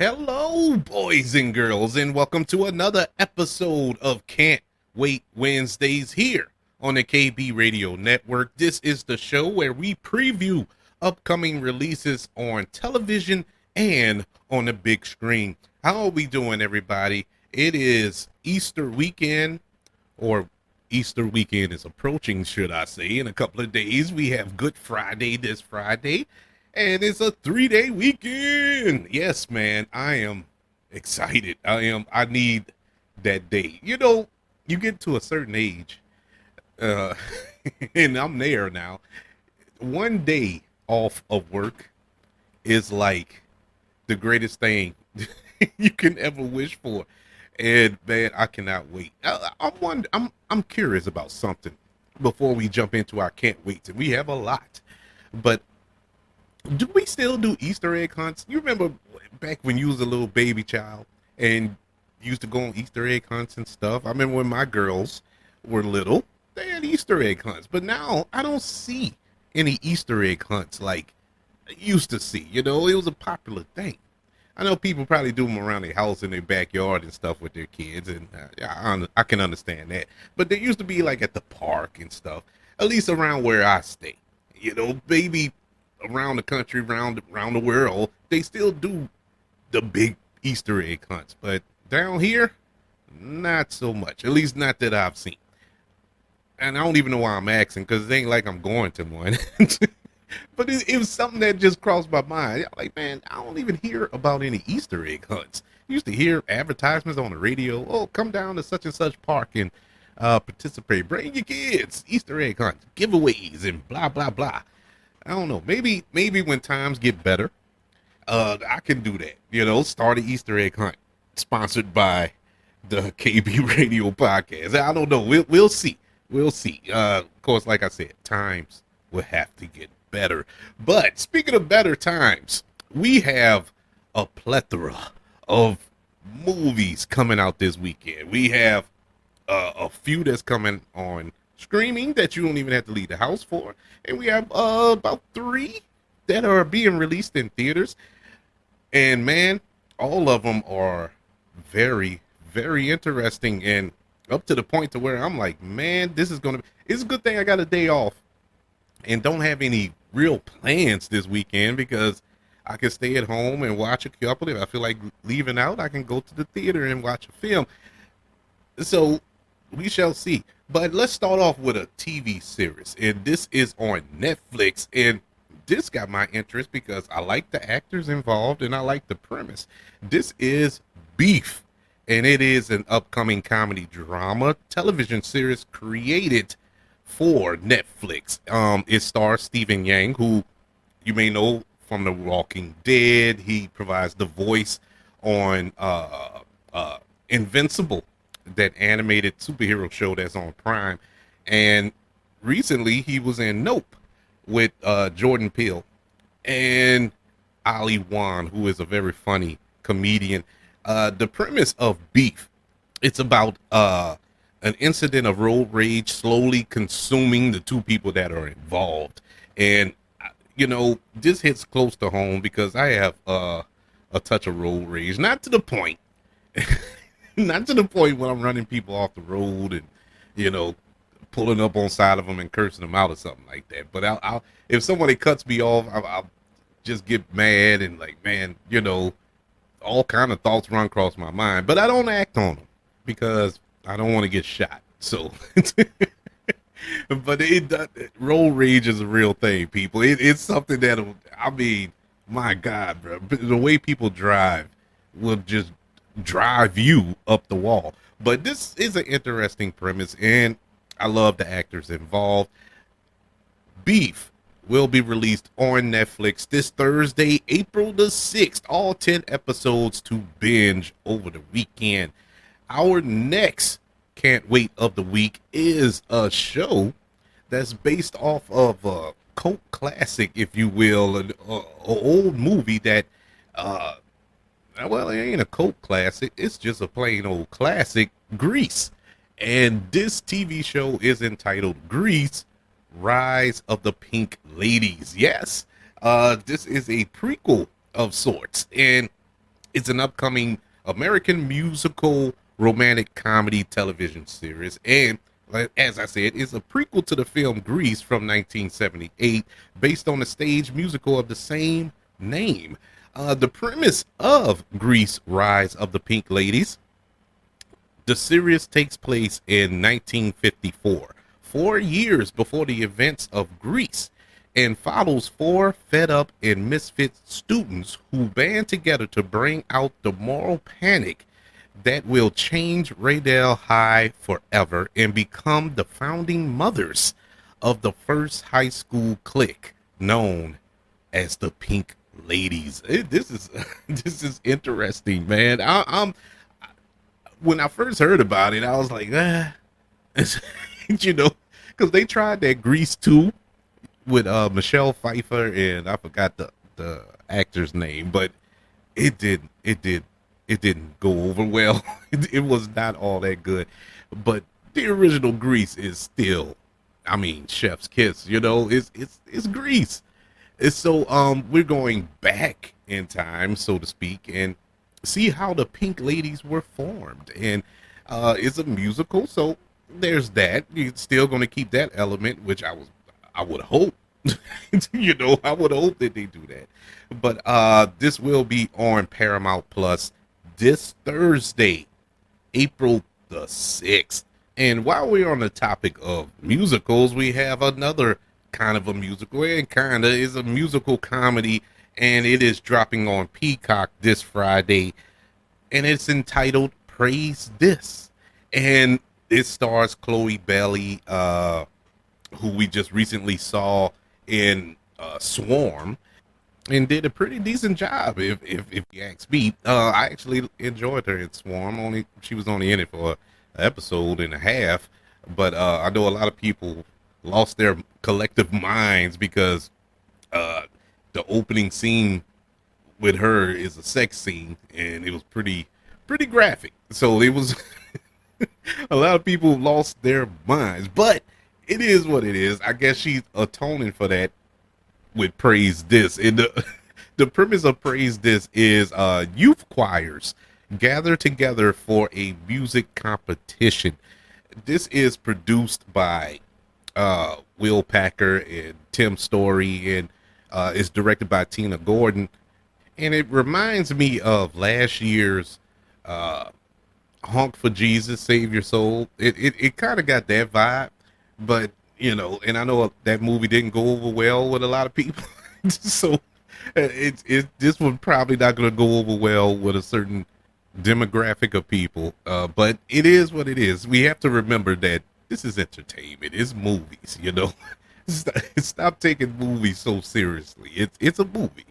Hello, boys and girls, and welcome to another episode of Can't Wait Wednesdays here on the KB Radio Network. This is the show where we preview upcoming releases on television and on the big screen. How are we doing, everybody? It is Easter weekend, or Easter weekend is approaching, should I say. In a couple of days, we have Good Friday this Friday. And it's a 3-day weekend. Yes, man, I am excited. I need that day. You know, you get to a certain age, uh, and I'm there now. One day off of work is like the greatest thing you can ever wish for. And man, I cannot wait. I'm curious about something before we jump into our can't wait. And we have a lot, but do we still do Easter egg hunts? You remember back when you was a little baby child and you used to go on Easter egg hunts and stuff? I remember when my girls were little, they had Easter egg hunts. But now I don't see any Easter egg hunts like I used to see. You know, it was a popular thing. I know people probably do them around their house in their backyard and stuff with their kids, and I can understand that. But they used to be like at the park and stuff, at least around where I stay. You know, maybe around the country, around the world, they still do the big Easter egg hunts. But down here, not so much. At least not that I've seen. And I don't even know why I'm asking, because it ain't like I'm going to one. But it was something that just crossed my mind. Like, man, I don't even hear about any Easter egg hunts. I used to hear advertisements on the radio. Oh, come down to such and such park and participate. Bring your kids. Easter egg hunts, giveaways, and blah, blah, blah. I don't know. Maybe when times get better, I can do that. You know, start an Easter egg hunt sponsored by the KB Radio Podcast. I don't know. We'll see. We'll see. Of course, like I said, times will have to get better. But speaking of better times, we have a plethora of movies coming out this weekend. We have a few that's coming on streaming that you don't even have to leave the house for, and we have about 3 that are being released in theaters. And man, all of them are very, very interesting, and up to the point to where I'm like, man, this is gonna be, it's a good thing I got a day off and don't have any real plans this weekend, because I can stay at home and watch a couple. If I feel like leaving out, I can go to the theater and watch a film. So we shall see. But let's start off with a TV series, and this is on Netflix, and this got my interest because I like the actors involved and I like the premise. This is Beef, and it is an upcoming comedy drama television series created for Netflix. It stars Stephen Yang, who you may know from The Walking Dead. He provides the voice on Invincible, that animated superhero show that's on Prime. And recently he was in Nope with Jordan Peele and Ali Wan, who is a very funny comedian. The premise of Beef, it's about an incident of road rage slowly consuming the 2 people that are involved. And you know, this hits close to home because I have a touch of road rage, not to the point not to the point when I'm running people off the road and, you know, pulling up on side of them and cursing them out or something like that. But I'll if somebody cuts me off, I'll just get mad and like, man, you know, all kind of thoughts run across my mind. But I don't act on them because I don't want to get shot. So, but road rage is a real thing, people. It's something that, I mean, my God, bro, the way people drive will just drive you up the wall. But this is an interesting premise, and I love the actors involved. Beef will be released on Netflix this Thursday, April the 6th. All 10 episodes to binge over the weekend. Our next can't wait of the week is a show that's based off of a cult classic, if you will, an old movie that well, it ain't a cult classic. It's just a plain old classic, Grease. And this TV show is entitled Grease, Rise of the Pink Ladies. Yes, this is a prequel of sorts. And It's an upcoming American musical romantic comedy television series. And as I said, it's a prequel to the film Grease from 1978, based on the stage musical of the same name. The premise of Grease Rise of the Pink Ladies, the series takes place in 1954, 4 years before the events of Grease, and follows four fed up and misfit students who band together to bring out the moral panic that will change Raydale High forever and become the founding mothers of the first high school clique known as the Pink Ladies. This is this is interesting, man. I'm when I first heard about it, I was like, you know, because they tried that Grease 2 with Michelle Pfeiffer and I forgot the actor's name, but it didn't go over well. It was not all that good. But the original Grease is still, I mean, chef's kiss. You know, it's Grease. It's so we're going back in time, so to speak, and see how the Pink Ladies were formed. And it's a musical, so there's that. You're still going to keep that element, which I would hope. You know, I would hope that they do that. But this will be on Paramount Plus this Thursday, April the 6th. And while we're on the topic of musicals, we have another kind of a musical, and kind of is a musical comedy, and it is dropping on Peacock this Friday, and it's entitled Praise This. And it stars Chloe Bailey, who we just recently saw in Swarm, and did a pretty decent job, if you ask me. I actually enjoyed her in Swarm. She was only in it for an episode and a half, but I know a lot of people lost their collective minds because the opening scene with her is a sex scene, and it was pretty graphic. So it was a lot of people lost their minds, but it is what it is. I guess she's atoning for that with Praise This. And the premise of Praise This is youth choirs gather together for a music competition. This is produced by Will Packer and Tim Story, and is directed by Tina Gordon. And it reminds me of last year's Honk for Jesus, Save Your Soul. It kind of got that vibe, but you know, and I know that movie didn't go over well with a lot of people. So this one probably not going to go over well with a certain demographic of people. But it is what it is. We have to remember that this is entertainment. It's movies, you know. Stop taking movies so seriously. It's a movie.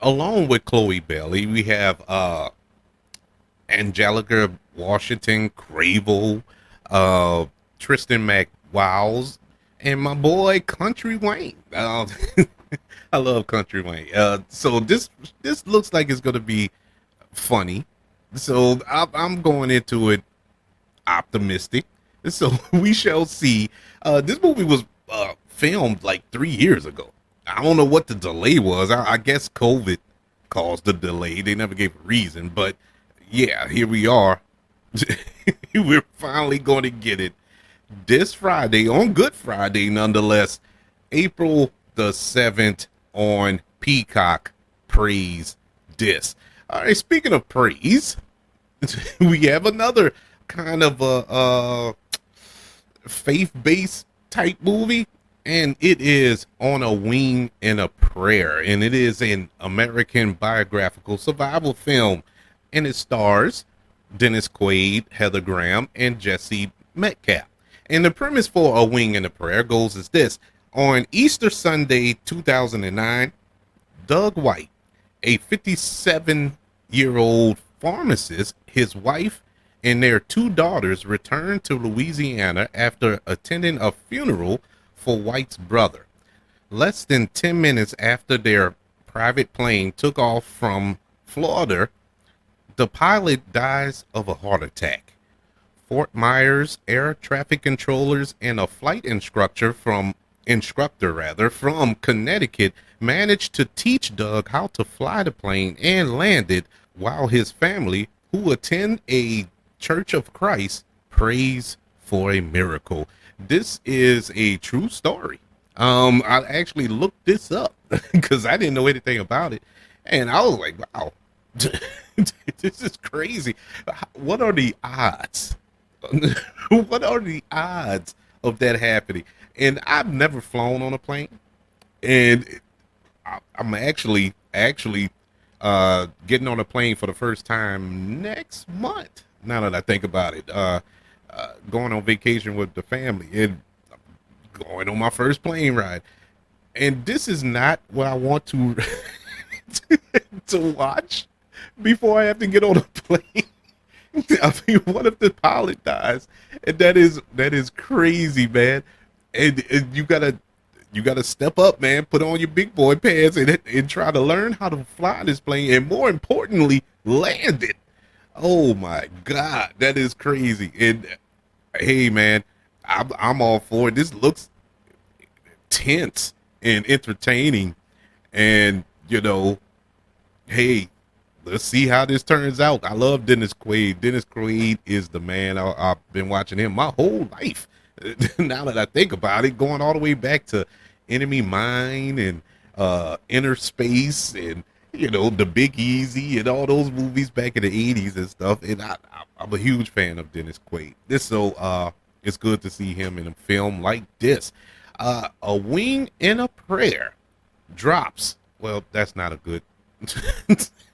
Along with Chloe Bailey, we have Angelica Washington, Cravo, Tristan McWows, and my boy Country Wayne. I love Country Wayne. So this looks like it's gonna be funny. So I'm going into it optimistic. So we shall see. This movie was filmed like 3 years ago. I don't know what the delay was. I guess COVID caused the delay. They never gave a reason, but yeah, here we are. We're finally going to get it this Friday, on Good Friday, nonetheless. April the 7th on Peacock. Praise This. All right, speaking of praise, we have another kind of a faith-based type movie, and it is On a Wing and a Prayer, and it is an American biographical survival film, and it stars Dennis Quaid, Heather Graham, and Jesse Metcalf. And the premise for A Wing and a Prayer goes as this. On Easter Sunday 2009, Doug White, a 57-year-old pharmacist, his wife, and their two daughters returned to Louisiana after attending a funeral for White's brother. Less than 10 minutes after their private plane took off from Florida, the pilot dies of a heart attack. Fort Myers air traffic controllers and a flight instructor from Connecticut managed to teach Doug how to fly the plane and land it while his family, who attend a Church of Christ, prays for a miracle. This is a true story. I actually looked this up because I didn't know anything about it, and I was like, "Wow, this is crazy. What are the odds? What are the odds of that happening?" And I've never flown on a plane, and I'm actually getting on a plane for the first time next month. Now that I think about it, going on vacation with the family and going on my first plane ride. And this is not what I want to to watch before I have to get on a plane. I mean, what if the pilot dies? And that is crazy, man. And you gotta step up, man. Put on your big boy pants and try to learn how to fly this plane, and more importantly, land it. Oh my God, that is crazy. And hey, man, I'm all for it. This looks tense and entertaining, and hey, let's see how this turns out. I love Dennis Quaid. Dennis Quaid is the man. I've been watching him my whole life. Now that I think about it, going all the way back to Enemy Mine and Inner Space and The Big Easy and all those movies back in the '80s and stuff. And I'm a huge fan of Dennis Quaid. It's good to see him in a film like this. A Wing and a Prayer drops. Well, that's not a good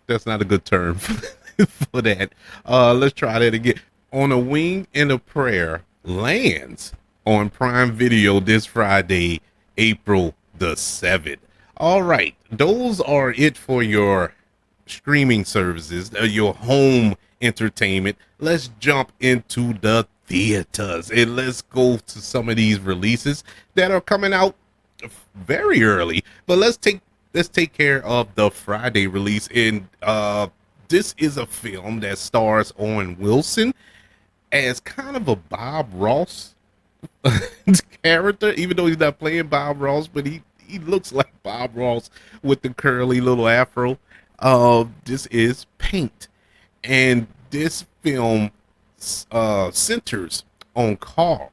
that's not a good term for that. Let's try that again. On a Wing and a Prayer lands on Prime Video this Friday, April the 7th. All right, those are it for your streaming services, your home entertainment. Let's jump into the theaters and let's go to some of these releases that are coming out very early. But let's take care of the Friday release. And this is a film that stars Owen Wilson as kind of a Bob Ross character, even though he's not playing Bob Ross, but he looks like Bob Ross with the curly little afro. This is Paint, and this film centers on Carl,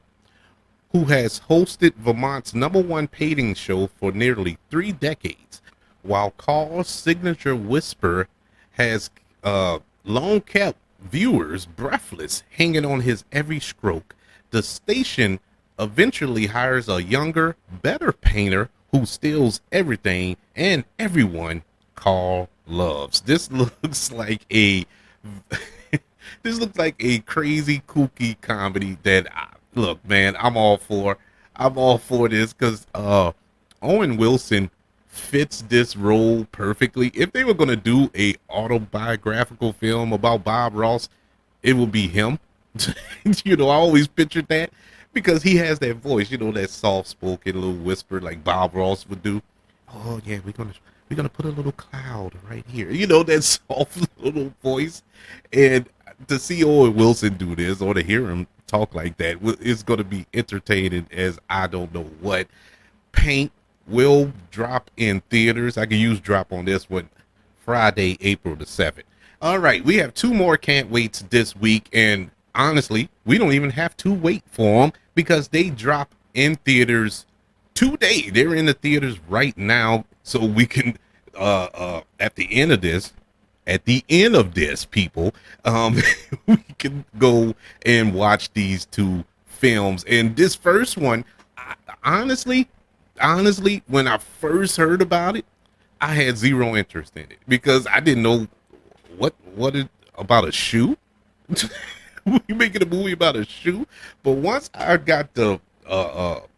who has hosted Vermont's #1 painting show for nearly 3 decades, while Carl's signature whisper has long kept viewers breathless, hanging on his every stroke. The station eventually hires a younger, better painter who steals everything and everyone Carl loves. This looks like a this looks like a crazy, kooky comedy that, look, man, I'm all for this because Owen Wilson fits this role perfectly. If they were going to do a autobiographical film about Bob Ross, it would be him. I always pictured that because he has that voice, that soft-spoken little whisper like Bob Ross would do. Oh yeah, we're gonna put a little cloud right here. That soft little voice. And to see Owen Wilson do this or to hear him talk like that, it's gonna be entertaining as I don't know what. Paint will drop in theaters. I can use drop on this one, Friday, April the 7th. All right, we have 2 more can't waits this week, and honestly, we don't even have to wait for them because they drop in theaters today. They're in the theaters right now, so we can at the end of this, people, we can go and watch these 2 films. And this first one, honestly, when I first heard about it, I had zero interest in it because I didn't know what it about a shoe. We making a movie about a shoe. But once I got the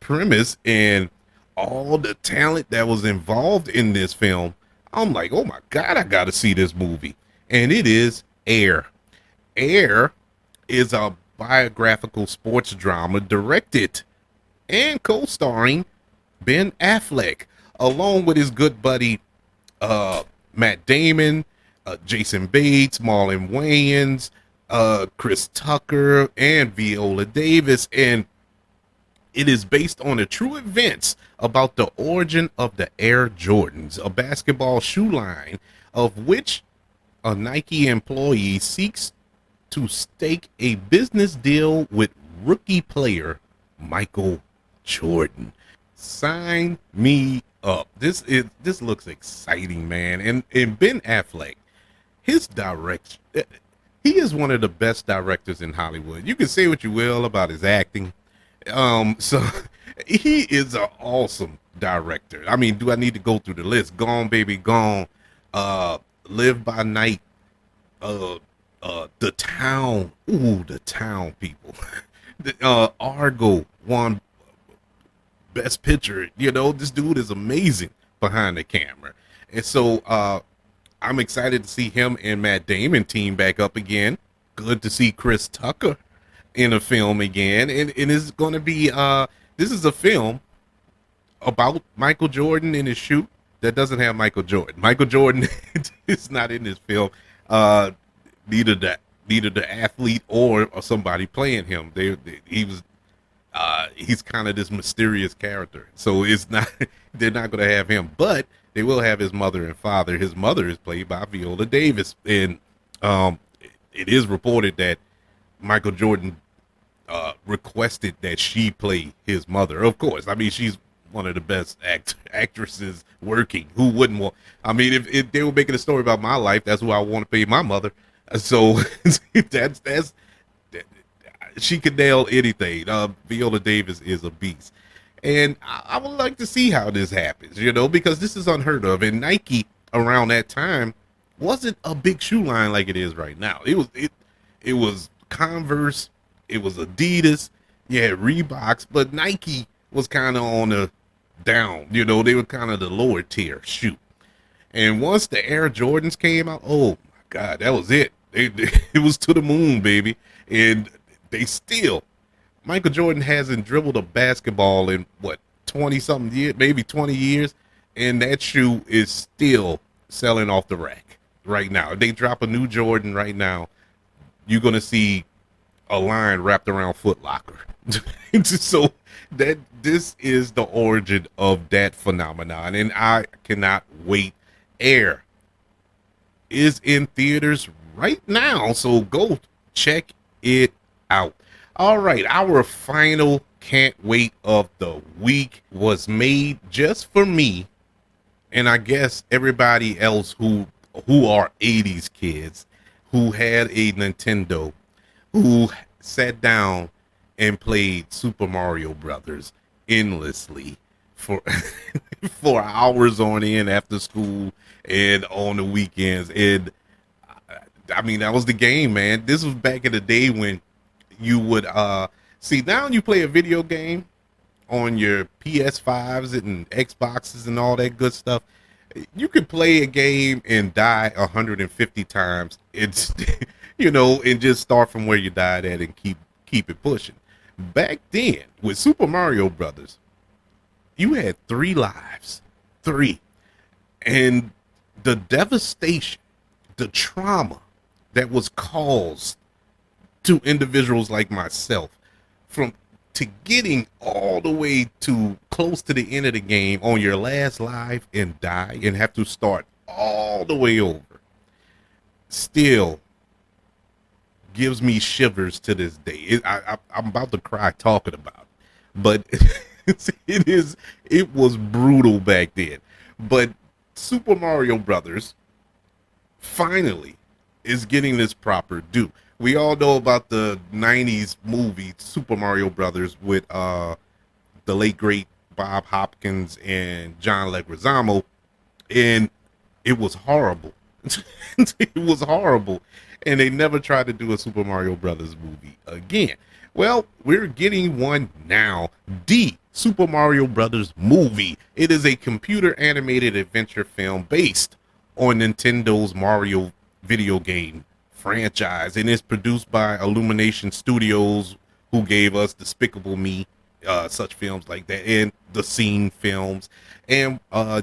premise and all the talent that was involved in this film, I'm like, oh my God, I gotta see this movie. And it is Air. Air is a biographical sports drama directed and co-starring Ben Affleck, along with his good buddy Matt Damon, Jason Bates, Marlon Wayans, Chris Tucker, and Viola Davis. And it is based on the true events about the origin of the Air Jordans, a basketball shoe line of which a Nike employee seeks to stake a business deal with rookie player Michael Jordan. Sign me up. This looks exciting, man. And Ben Affleck, his direction, he is one of the best directors in Hollywood. You can say what you will about his acting. So he is an awesome director. I mean, do I need to go through the list? Gone Baby Gone, Live by Night, The Town. Ooh, The Town, people. Argo won Best Picture. You know, this dude is amazing behind the camera. And so I'm excited to see him and Matt Damon team back up again. Good to see Chris Tucker in a film again. And it's going to be, this is a film about Michael Jordan in his shoe that doesn't have Michael Jordan. Michael Jordan is not in this film. Neither the athlete or somebody playing him. He's kind of this mysterious character. So it's not, they're not going to have him, but they will have his mother and father. His mother is played by Viola Davis. And it is reported that Michael Jordan requested that she play his mother. Of course, I mean, she's one of the best actresses working. Who wouldn't want? I mean, if they were making a story about my life, that's who I want to play my mother. So that's she could nail anything. Viola Davis is a beast, and I would like to see how this happens. You know, because this is unheard of. And Nike around that time wasn't a big shoe line like it is right now. It was Converse, it was Adidas, yeah, Reeboks, but Nike was kind of on the down. You know, they were kind of the lower tier shoe. And once the Air Jordans came out, oh my God, that was it. It was to the moon, baby. And they still, Michael Jordan hasn't dribbled a basketball in what, 20 something years, maybe 20 years. And that shoe is still selling off the rack right now. If they drop a new Jordan right now, you're going to see a line wrapped around Foot Locker. So that this is the origin of that phenomenon. And I cannot wait. Air is in theaters right now, so go check it out. All right, our final can't wait of the week was made just for me, and I guess everybody else who are 80s kids who had a Nintendo, who sat down and played Super Mario Brothers endlessly for for hours on end after school and on the weekends. And I mean, that was the game, man. This was back in the day when you would see, now you play a video game on your PS5s and Xboxes and all that good stuff. You could play a game and die 150 times. It's you know, and just start from where you died at and keep it pushing. Back then with Super Mario Brothers, you had 3 lives. 3. And the devastation, the trauma that was caused to individuals like myself from to getting all the way to close to the end of the game on your last life and die and have to start all the way over, still gives me shivers to this day. I'm about to cry talking about it, but it was brutal back then. But Super Mario Brothers finally is getting this proper due. We all know about the 90s movie Super Mario Brothers with the late great Bob Hopkins and John Leguizamo, and it was horrible. It was horrible, and they never tried to do a Super Mario Brothers movie again. Well, we're getting one now. The Super Mario Brothers movie. It is a computer animated adventure film based on Nintendo's Mario video game franchise, and it's produced by Illumination Studios, who gave us Despicable Me, such films like that, and the Scene films, and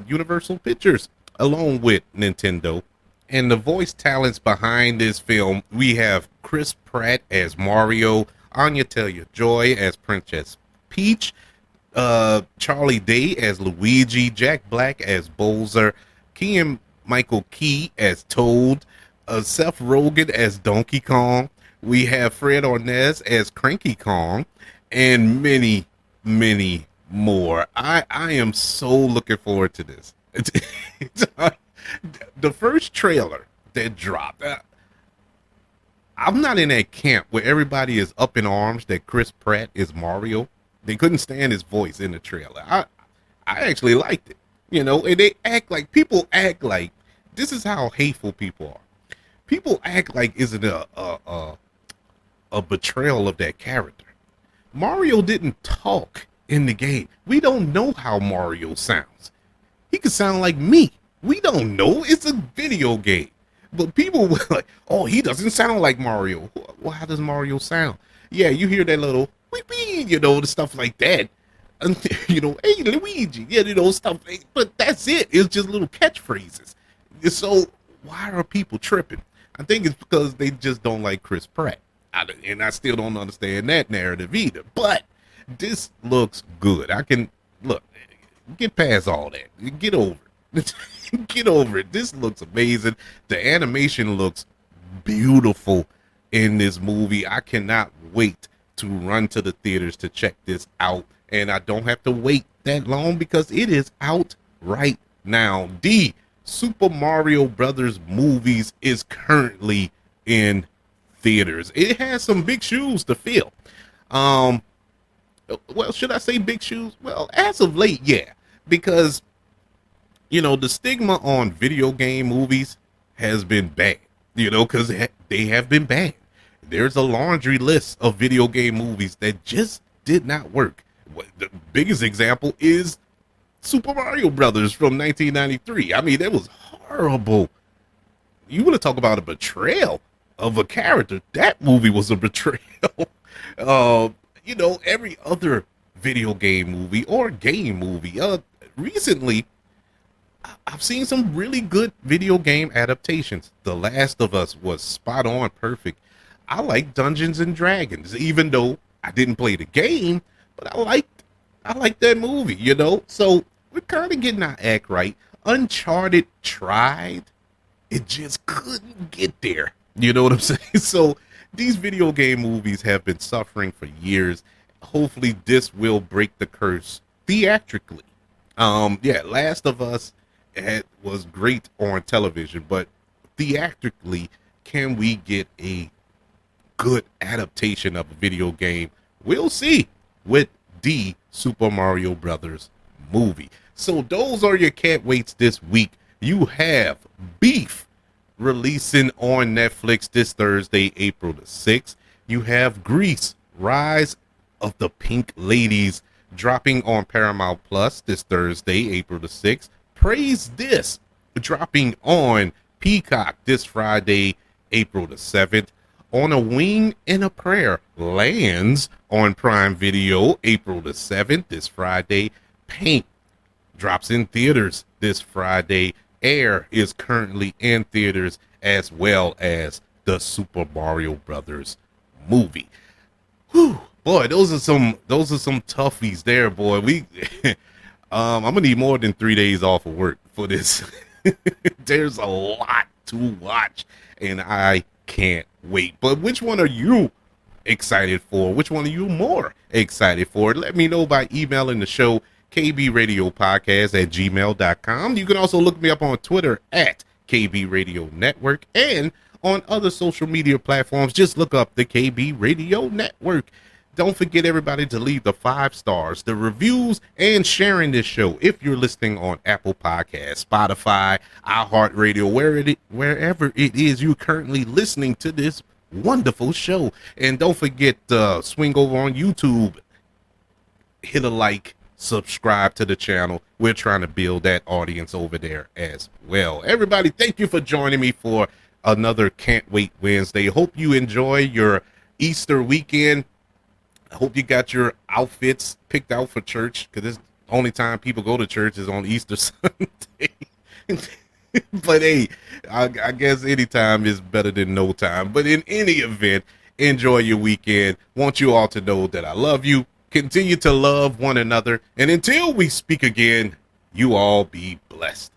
Universal Pictures, along with Nintendo. And the voice talents behind this film, we have Chris Pratt as Mario, Anya Taylor-Joy as Princess Peach, Charlie Day as Luigi, Jack Black as Bowser, Keegan Michael Key as Toad, Seth Rogen as Donkey Kong. We have Fred Arnaz as Cranky Kong, and many, many more. I am so looking forward to this. The first trailer that dropped. I'm not in that camp where everybody is up in arms that Chris Pratt is Mario. They couldn't stand his voice in the trailer. I actually liked it, and they act like this is how hateful people are. People act like isn't a betrayal of that character. Mario didn't talk in the game. We don't know how Mario sounds. He could sound like me. We don't know. It's a video game. But people were like, oh, he doesn't sound like Mario. Well, how does Mario sound? Yeah, you hear that little weepy, the stuff like that. And, hey, Luigi, stuff like, but that's it. It's just little catchphrases. So why are people tripping? I think it's because they just don't like Chris Pratt. And I still don't understand that narrative either. But this looks good. Get past all that. Get over it. Get over it. This looks amazing. The animation looks beautiful in this movie. I cannot wait to run to the theaters to check this out. And I don't have to wait that long because it is out right now. The Super Mario Brothers movies is currently in theaters. It has some big shoes to fill. Well, should I say big shoes? Well, as of late, yeah. Because the stigma on video game movies has been bad, because they have been banned. There's a laundry list of video game movies that just did not work. The biggest example is Super Mario Brothers from 1993. I mean, that was horrible. You want to talk about a betrayal of a character? That movie was a betrayal. Every other video game movie or game movie. Recently, I've seen some really good video game adaptations. The Last of Us was spot on perfect. I like Dungeons and Dragons, even though I didn't play the game, but I liked that movie, So we're kind of getting our act right. Uncharted tried. It just couldn't get there. You know what I'm saying? So these video game movies have been suffering for years. Hopefully this will break the curse theatrically. Last of Us was great on television, but theatrically, can we get a good adaptation of a video game? We'll see with the Super Mario Brothers movie. So those are your can't waits this week. You have Beef releasing on Netflix this Thursday, April the 6th. You have Grease, Rise of the Pink Ladies, dropping on Paramount Plus this Thursday, April the 6th. Praise This, dropping on Peacock this Friday, April the 7th. On a Wing and a Prayer lands on Prime Video, April the 7th, this Friday. Paint drops in theaters this Friday. Air is currently in theaters, as well as the Super Mario Brothers movie. Whew, boy, those are some toughies there, boy. I'm gonna need more than 3 days off of work for this. There's a lot to watch, and I can't wait. But which one are you excited for? Which one are you more excited for? Let me know by emailing the show, kbradiopodcast@gmail.com. You can also look me up on Twitter at KB Radio Network, and on other social media platforms, just look up the KB Radio Network. Don't forget, everybody, to leave the 5 stars, the reviews, and sharing this show if you're listening on Apple Podcasts, Spotify, iHeartRadio, wherever it is you're currently listening to this wonderful show. And don't forget to swing over on YouTube, hit a like, subscribe to the channel. We're trying to build that audience over there as well. Everybody, thank you for joining me for another Can't Wait Wednesday. Hope you enjoy your Easter weekend. I hope you got your outfits picked out for church, because the only time people go to church is on Easter Sunday. But hey, I guess any time is better than no time. But in any event, enjoy your weekend. Want you all to know that I love you. Continue to love one another. And until we speak again, you all be blessed.